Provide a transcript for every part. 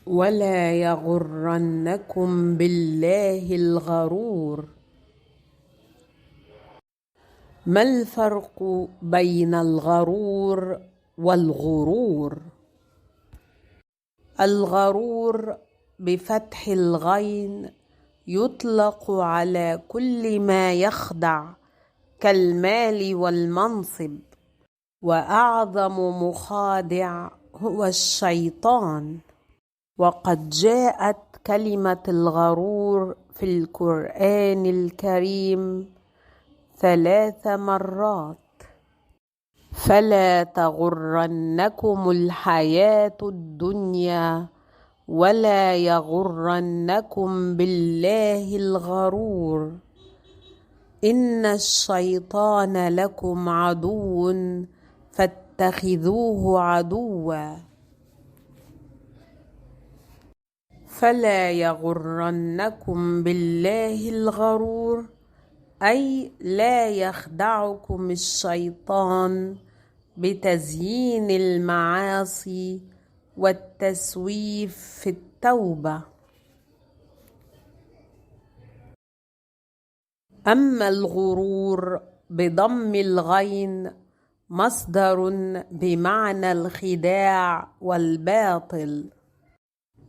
ولا يغرنكم بالله الغرور. ما الفرق بين الغرور والغرور؟ الغرور بفتح الغين يطلق على كل ما يخدع كالمال والمنصب، وأعظم مخادع هو الشيطان. وقد جاءت كلمة الغرور في القرآن الكريم 3 مرات: فلا تغرنكم الحياة الدنيا ولا يغرنكم بالله الغرور، إن الشيطان لكم عدو فاتخذوه عدوا. فلا يغرنكم بالله الغرور أي لا يخدعكم الشيطان بتزيين المعاصي والتسويف في التوبة. أما الغرور بضم الغين مصدر بمعنى الخداع والباطل،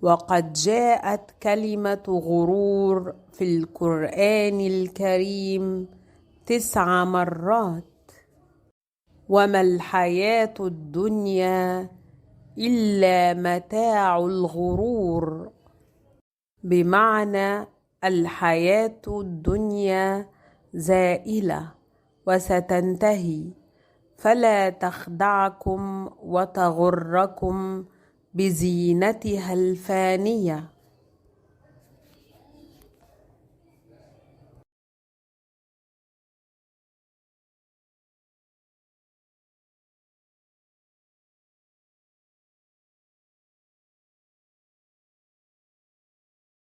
وقد جاءت كلمة غرور في القرآن الكريم 9 مرات: وما الحياة الدنيا إلا متاع الغرور، بمعنى الحياة الدنيا زائلة وستنتهي، فلا تخدعكم وتغركم بزينتها الفانية.